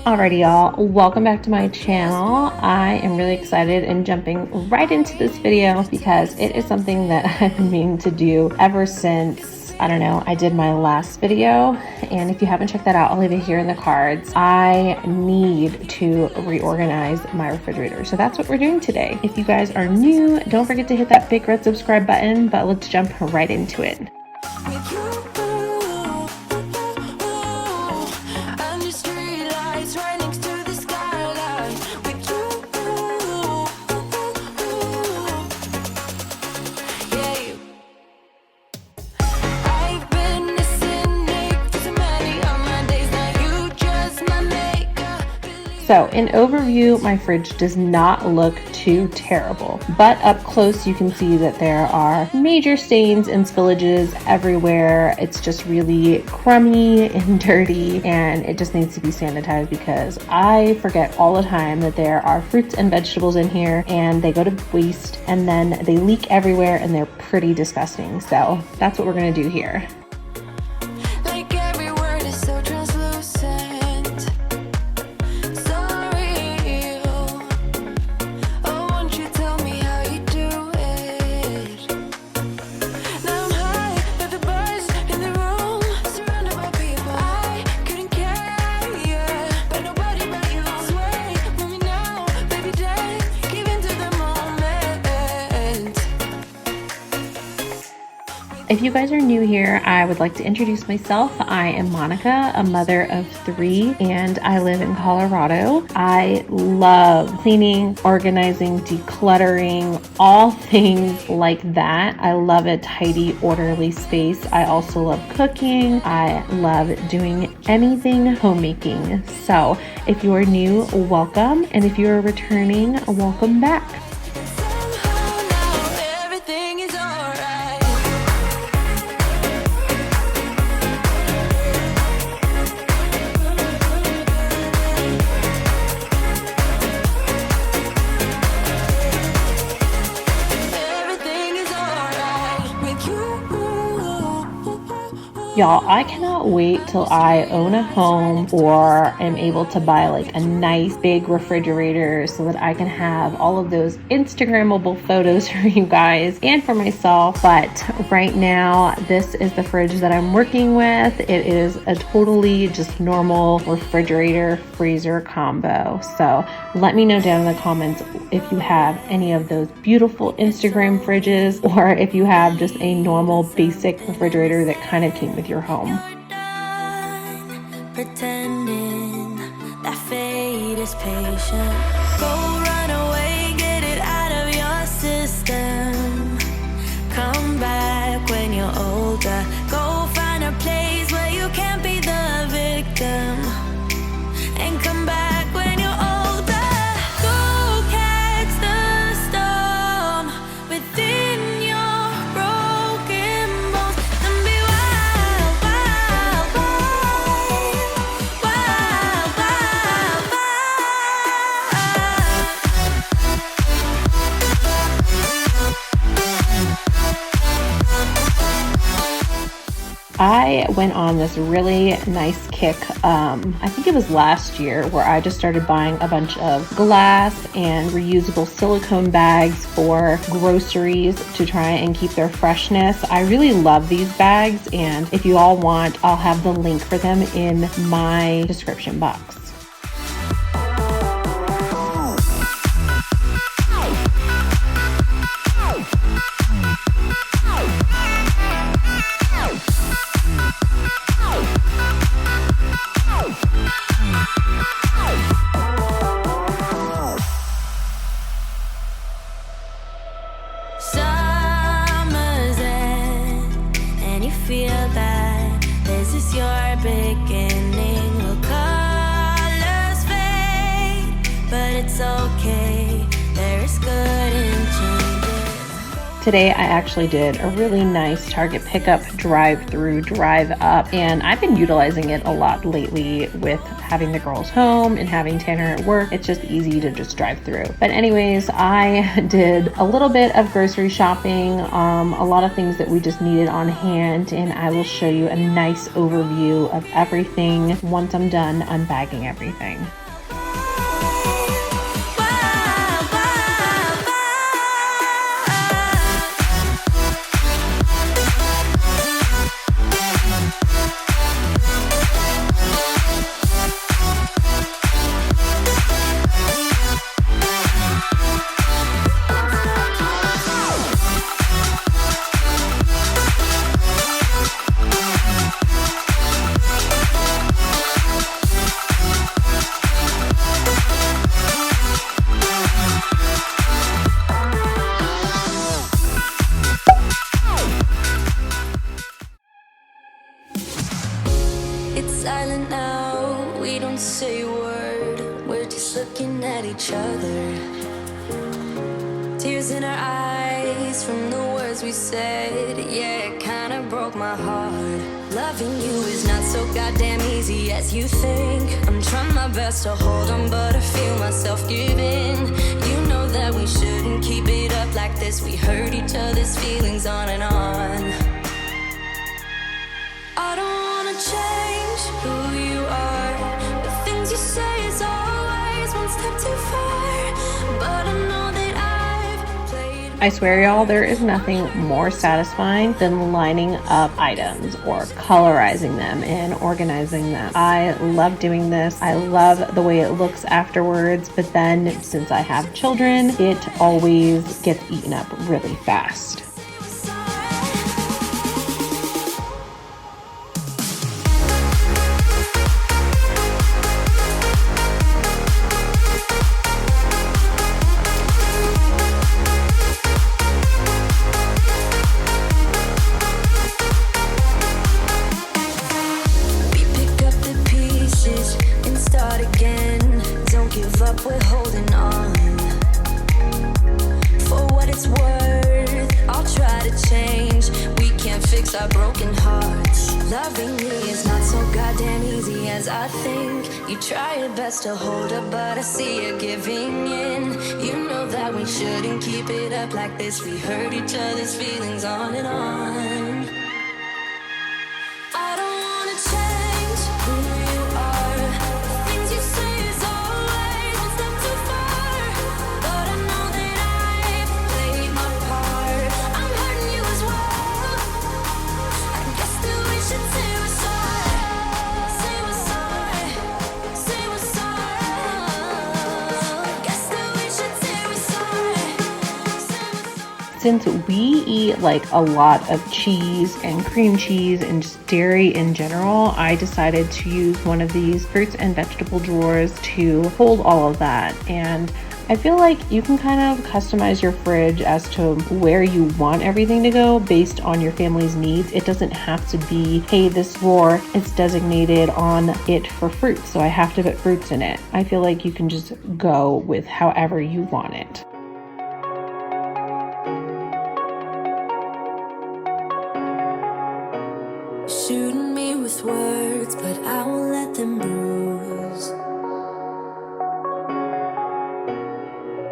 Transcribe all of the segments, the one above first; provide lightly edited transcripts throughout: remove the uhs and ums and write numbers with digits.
Alrighty y'all, welcome back to my channel. I am really excited and jumping right into this video because it is something that I've been meaning to do ever since, I don't know, I did my last video. And if you haven't checked that out, I'll leave it here in the cards. I need to reorganize my refrigerator. So that's what we're doing today. If you guys are new, don't forget to hit that big red subscribe button, but let's jump right into it. So in overview, my fridge does not look too terrible, but up close you can see that there are major stains and spillages everywhere. It's just really crummy and dirty, and it just needs to be sanitized because I forget all the time that there are fruits and vegetables in here and they go to waste and then they leak everywhere and they're pretty disgusting. So that's what we're gonna do here. If you guys are new here, I would like to introduce myself. I am Monica, a mother of 3, and I live in Colorado. I love cleaning, organizing, decluttering, all things like that. I love a tidy, orderly space. I also love cooking. I love doing anything homemaking. So if you are new, welcome. And if you are returning, welcome back. Y'all, I cannot wait till I own a home or am able to buy like a nice big refrigerator so that I can have all of those Instagrammable photos for you guys and for myself. But right now, this is the fridge that I'm working with. It is a totally just normal refrigerator freezer combo. So let me know down in the comments if you have any of those beautiful Instagram fridges or if you have just a normal basic refrigerator that kind of came with your home. Pretending that fate is patient. Go run away, get it out of your system. Come back when you're older. Go find a place where you can't be the victim. And come back when you're older. Go catch the storm within your broken bones. And be wild, wild, wild, wild, wild, wild. I went on this really nice kick, I think it was last year, where I just started buying a bunch of glass and reusable silicone bags for groceries to try and keep their freshness. I really love these bags, and if you all want, I'll have the link for them in my description box. Summer's end, and you feel that this is your beginning. Will colors fade, but it's okay. There is good in changes. Today I actually did a really nice Target pickup drive-through, drive-up, and I've been utilizing it a lot lately with having the girls home and having Tanner at work. It's just easy to just drive through. But anyways, I did a little bit of grocery shopping, a lot of things that we just needed on hand, and I will show you a nice overview of everything once I'm done unbagging everything. Silent now, we don't say a word. We're just looking at each other. Tears in our eyes from the words we said. Yeah, it kinda broke my heart. Loving you is not so goddamn easy as you think. I'm trying my best to hold on, but I feel myself giving. You know that we shouldn't keep it up like this. We hurt each other's feelings on and on. I don't wanna change who you are. The things you say is always one step too far. But I know that I've played. I swear y'all, there is nothing more satisfying than lining up items or colorizing them and organizing them. I love doing this. I love the way it looks afterwards, but then since I have children, it always gets eaten up really fast. We're holding on. For what it's worth, I'll try to change. We can't fix our broken hearts. Loving me is not so goddamn easy as I think. You try your best to hold up, but I see you giving in. You know that we shouldn't keep it up like this. We hurt each other's feelings on and on. I don't wanna change who you are. The things you say is always one step too far. But I know that I've played my part. I'm hurting you as well. I guess that we should say we're sorry. Say we're sorry. Say we're sorry. I guess that we should say we're sorry. Say we're sorry. Since we eat like a lot of cheese and cream cheese and just dairy in general, I decided to use one of these fruits and vegetable drawers to hold all of that. And I feel like you can kind of customize your fridge as to where you want everything to go based on your family's needs. It doesn't have to be, hey, this drawer is designated on it for fruits, so I have to put fruits in it. I feel like you can just go with however you want it. Shooting me with words, but I won't let them bruise.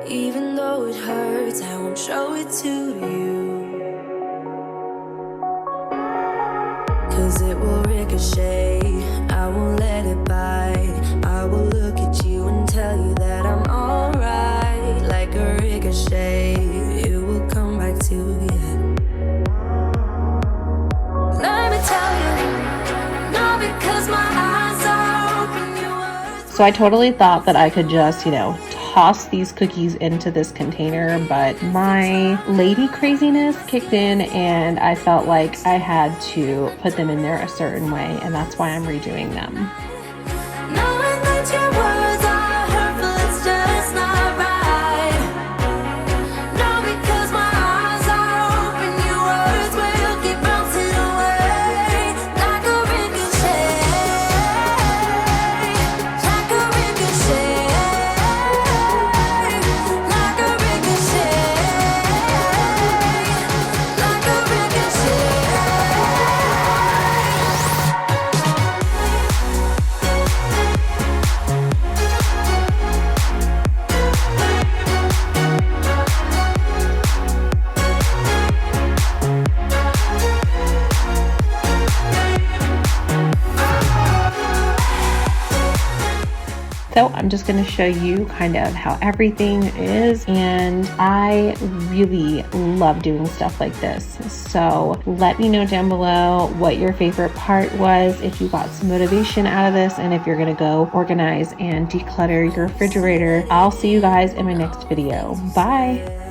Even though it hurts, I won't show it to you. 'Cause it will ricochet, I won't let it bite. I will look at you and tell you that I'm alright. Like a ricochet, it will come back to you. Let me tell you, not because my eyes are open, you were. So I totally thought that I could just, toss these cookies into this container, but my lady craziness kicked in and I felt like I had to put them in there a certain way, and that's why I'm redoing them. Knowing that your words are hurtful, it's just not right. No, because my eyes are open, your words will keep bouncing away. Like a ricochet, like a ricochet, like a ricochet. So I'm just going to show you kind of how everything is, and I really love doing stuff like this. So let me know down below what your favorite part was, if you got some motivation out of this, and if you're going to go organize and declutter your refrigerator. I'll see you guys in my next video. Bye.